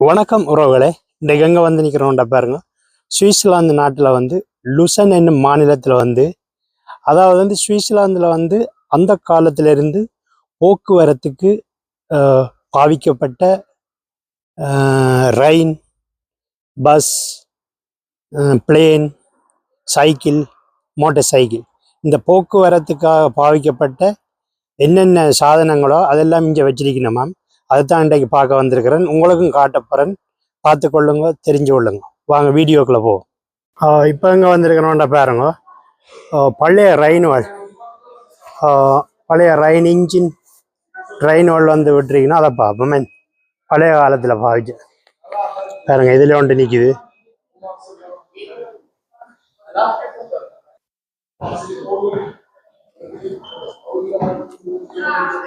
வணக்கம் உறவுகளே. இன்றைக்கு எங்கே வந்து நிற்கிறோம்டா பாருங்க. சுவிட்சர்லாந்து நாட்டில் வந்து லுசன் என்னும் மாநிலத்தில் வந்து, அதாவது வந்து சுவிட்சர்லாந்தில் வந்து அந்த காலத்திலிருந்து போக்குவரத்துக்கு பாவிக்கப்பட்ட train, bus, plane, cycle, motor cycle, இந்த போக்குவரத்துக்காக பாவிக்கப்பட்ட என்னென்ன சாதனங்களோ அதெல்லாம் இங்கே வச்சிருக்கணுமாம். அதுதான் இன்றைக்கு பார்க்க வந்திருக்கிறேன். உங்களுக்கும் காட்டப்போறேன், பார்த்து கொள்ளுங்க, தெரிஞ்சு கொள்ளுங்க. வாங்க வீடியோக்குள்ளே போவோம். இப்போ இங்கே வந்திருக்கிறோம்டா பாருங்க. பழைய ரைன்வால், பழைய ரைன் இன்ஜின் ரைன்வால் வந்து விட்டுருக்கீங்கன்னா அதை பார்ப்போமே. பழைய காலத்தில் பாவிச்சு பாருங்க. இதில் ஒன்று நிற்கிது.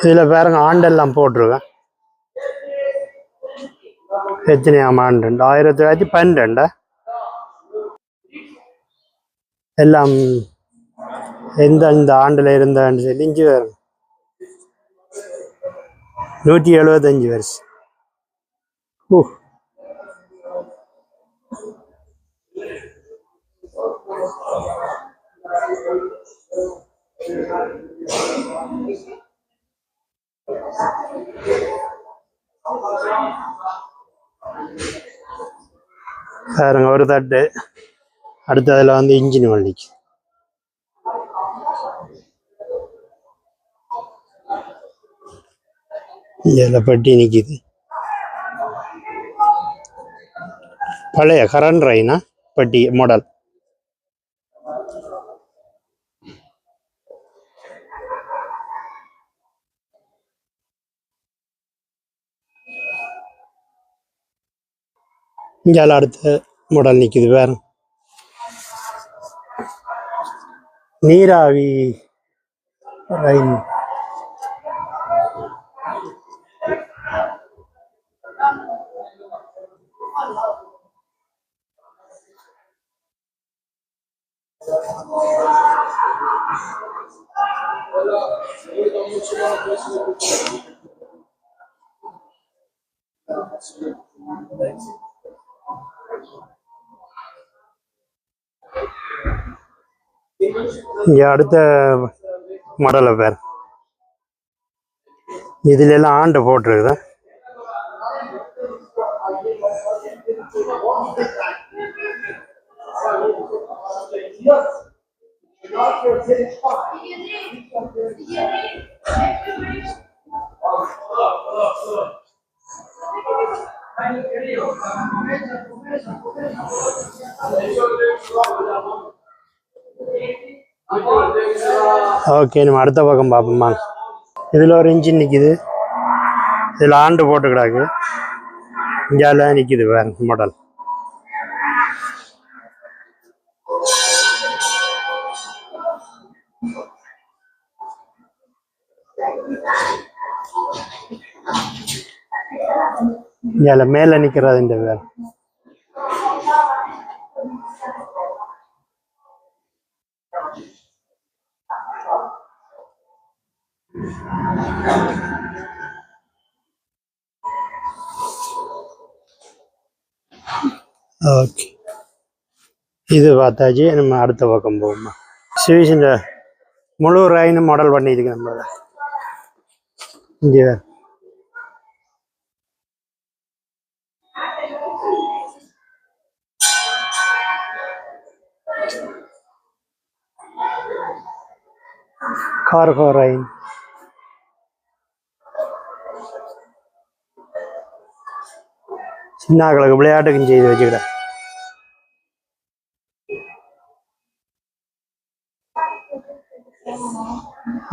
இதில் பாருங்க ஆண்டெல்லாம் போட்டிருக்கேன். எத்தனையாம் ஆண்டு? 1912 எல்லாம் எந்த ஆண்டில் இருந்தான்னு சொல்லி இஞ்சி வரும். 175 வருஷம். பாருங்க ஒரு தட்டு. அடுத்ததுல வந்து இன்ஜின் வண்டிக்கு. இதில் பெட்டி நிற்கிது. பழைய கரண்ட் ரைனா பெட்டி மாடல். இங்கே அடுத்த மாடல் நிற்கிது. வேற நீராவி ரைன். இங்கே அடுத்த மாடலை பேர். இதுல எல்லாம் ஆண்டு போட்டிருக்குதா. ஓகே, நம்ம அடுத்த பக்கம் பார்ப்போம்மா. இதில் ஒரு இன்ஜின் நிற்கிது. இதில் ஆண்டு போட்டுக்கிடாக்கு. இங்கே நிற்கிது வேற மாடல். இங்கே மேலே நிற்கிறது இந்த வேறு. ஓகே, இது பார்த்தாச்சு. நம்ம அடுத்த பக்கம் போவோம்மா. சுவிஸின் முழு ரைன் மாடல் பண்ணியிருக்கு நம்மளோட. இங்கே கார்கோ ரைன். சின்னாக்களுக்கு விளையாட்டுக்கும் செய்து வச்சுக்கிட.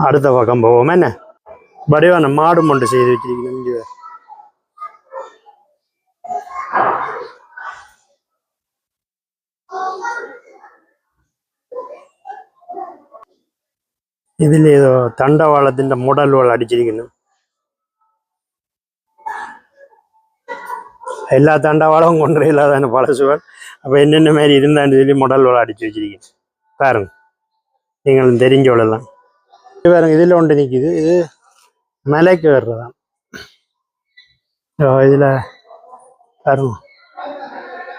அடுத்த பக்கம் போவோம். என்ன வடிவான மாடு மொண்டு செய்து வச்சிருக்கீங்க. ഇതിൽ ഏതോ തണ്ടവാളത്തിന്റെ മുടലുകൾ അടിച്ചിരിക്കുന്നു. എല്ലാ தண்டவாளமும் கொண்டு இல்லாதான பழசுகள். அப்போ என்னென்ன மாதிரி இருந்தான்னு சொல்லி முடல்வளம் அடிச்சு வச்சிருக்கேன் பாருங்க. நீங்களும் தெரிஞ்சு கொள்ளலாம். பாருங்க, இதில் ஒன்று நிற்கிது. இது மலைக்கு வர்றதான். இதில் பாருங்க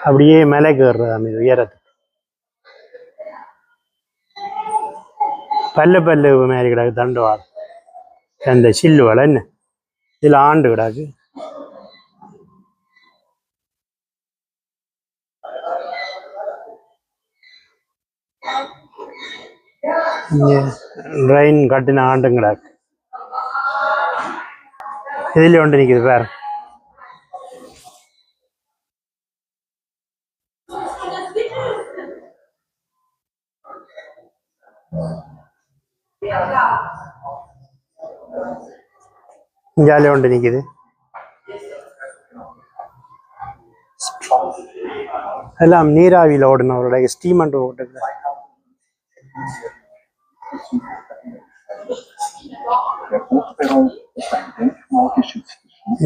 அப்படியே மேலேக்கு வர்றது அந்த உயரத்து பல்லு பல்லு மாதிரி கிடக்கு தண்டுவாள் அந்த சில்லு வலை என்ன இதில் ஆண்டு கிடக்கு. ட்ரெயின் கட்டின ஆண்டும் கிடக்கு. இதுல ஒன்று நிற்குது பாரு. ஜாலியாக ஒன்று நிற்குது. எல்லாம் நீராவியில் ஓடுனவரோட ஸ்டீமண்ட் ஓட்டுது.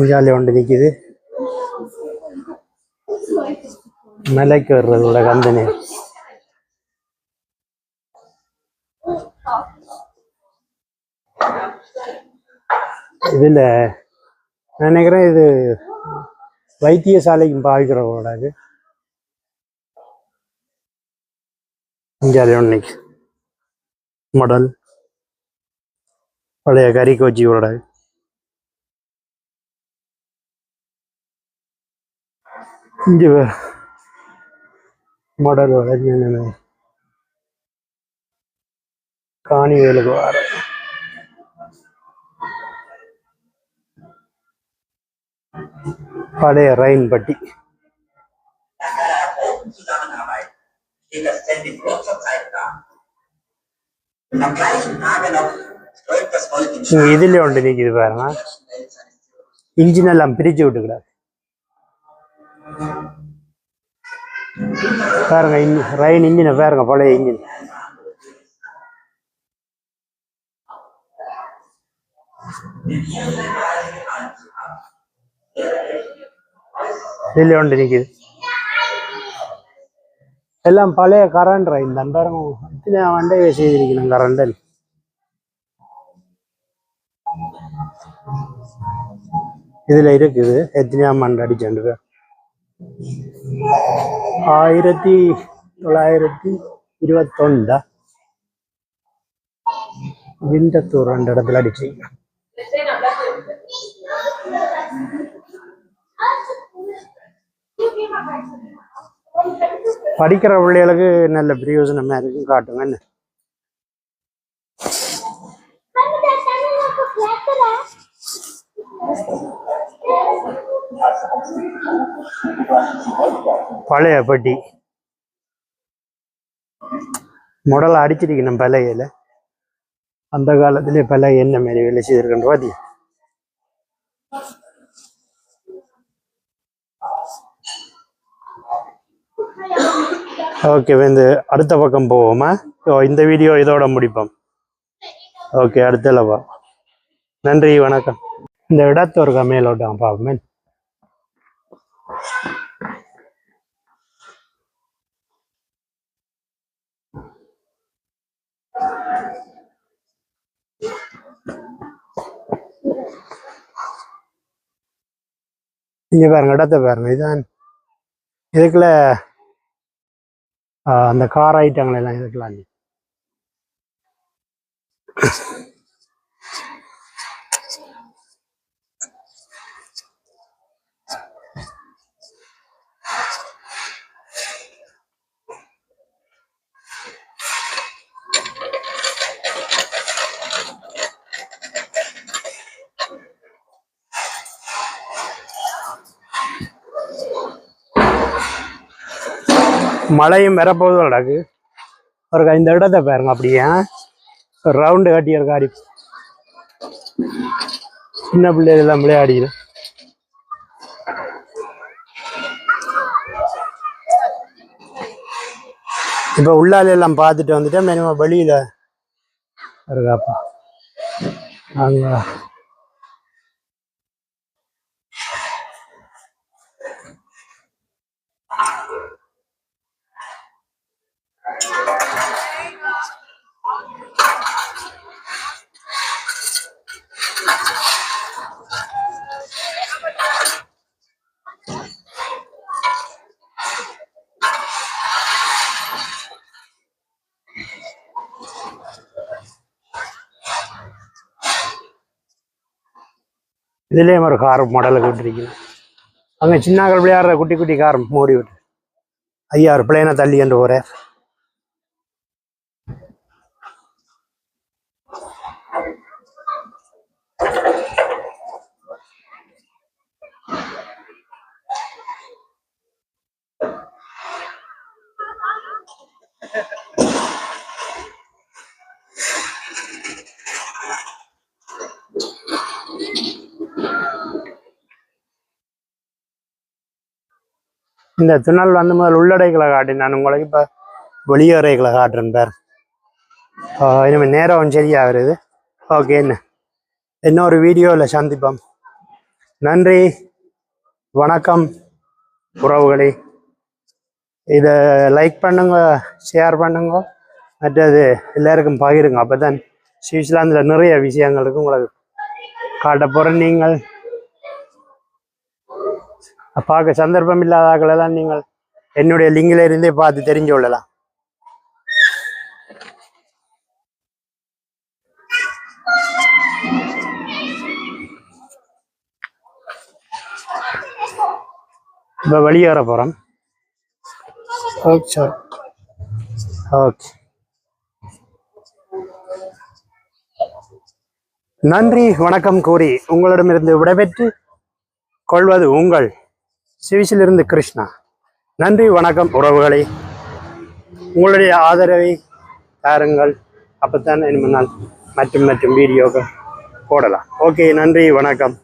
ஜாலியாக ஒன்று நிற்குது. மலைக்கு வர்றதோட கந்தனே இதுல நினைக்கிறேன் இது வைத்தியசாலைக்கும் பாவிக்கிறவங்களோட இது. ஜாலியாக ஒன்று மாடல் பழைய கறிக்கோச்சியோட இங்கே மாடல் காணி வேலுக்கு வர பழைய ரயின் பட்டி. இதுல ஒன்று நிற்குது பாருங்க. இன்ஜின் எல்லாம் பிரிச்சு விட்டுக்கிறாரு பாருங்க. ரயின் இன்ஜினை பாருங்க, பழைய இன்ஜின். இதுல ஒன்று நிற்குது. எல்லாம் பழைய கரண்ட் ரயின் தான் பாருங்க. இத்தனை ஆண்டே செய்திருக்கணும் கரண்டல். இதுல இருக்குது எத்தனையாம் ஆண்டு அடிச்சண்டு பேர். 1921 விண்டத்தூர் ரெண்டு இடத்துல அடிச்சீங்க. படிக்கிற பிள்ளைகளுக்கு நல்ல பிரயோஜனமா இருக்கும், காட்டுங்க என்ன. பழைய பட்டி முடலை அடிச்சிருக்கணும் பலகையில. அந்த காலத்திலே பலகை என்ன மாரி வேலை செய்திருக்கேன் பாத்தி. ஓகே, வந்து அடுத்த பக்கம் போவோமா? இந்த வீடியோ இதோட முடிப்போம். ஓகே, அடுத்தல பா. நன்றி, வணக்கம். இந்த இடத்த ஒரு மேலோட்டம் பார்ப்போமே. இங்க பாருங்க, இடத்த பாருங்க. இதுதான் இதுக்குள்ள அந்த கார் ஐட்டங்கள் எல்லாம் இதுக்கெல்லாம். மழையும் வரப்போதும் நடக்கு. ஒரு இந்த இடத்த பாருங்க, அப்படியே ரவுண்டு கட்டி ஒரு காரி. சின்ன பிள்ளைகள் எல்லாம் விளையாடிடும். இப்போ உள்ளால எல்லாம் பார்த்துட்டு வந்துட்டேன். மினிமம் வெளியில இருக்காப்பா அங்க. இதுலேயும் ஒரு கார் மாடலுக்கு விட்டுருக்கீங்க. அங்கே சின்னாக்கள் விளையாடுற குட்டி குட்டி கார் மூடி விட்டு ஐயா ஒரு பிளேனை தள்ளி என்று போகிறார். இந்த துணல் வந்து முதல் உள்ளடைகளை காட்டி நான் உங்களுக்கு இப்போ வெளியறைகளை காட்டுறேன் பேர். இனிமேல் நேரம் சரியாக வருது. ஓகே, இன்னொரு வீடியோவில் சந்திப்போம். நன்றி, வணக்கம் உறவுகளே. இதை லைக் பண்ணுங்க, ஷேர் பண்ணுங்க, மற்றது எல்லாருக்கும் பகிருங்க. அப்போ தான் சுவிட்சர்லாந்தில் நிறைய விஷயங்களுக்கு உங்களுக்கு காட்ட போகிறேன். நீங்கள் பார்க்க சந்தர்ப்பம் இல்லாதாக்களெல்லாம் நீங்கள் என்னுடைய லிங்கில இருந்தே பார்த்து தெரிஞ்சு கொள்ளலாம். இப்போ வெளியேற போகிறோம். ஓகே ஓகே, நன்றி வணக்கம் கூறி உங்களிடமிருந்து விடைபெற்று கொள்வது உங்கள் சுவிஸிலிருந்து கிருஷ்ணா. நன்றி வணக்கம் உறவுகளை. உங்களுடைய ஆதரவை தாருங்கள். அப்போத்தான் இனிமேல் மற்றும் வீடியோக்கள் போடலாம். ஓகே, நன்றி வணக்கம்.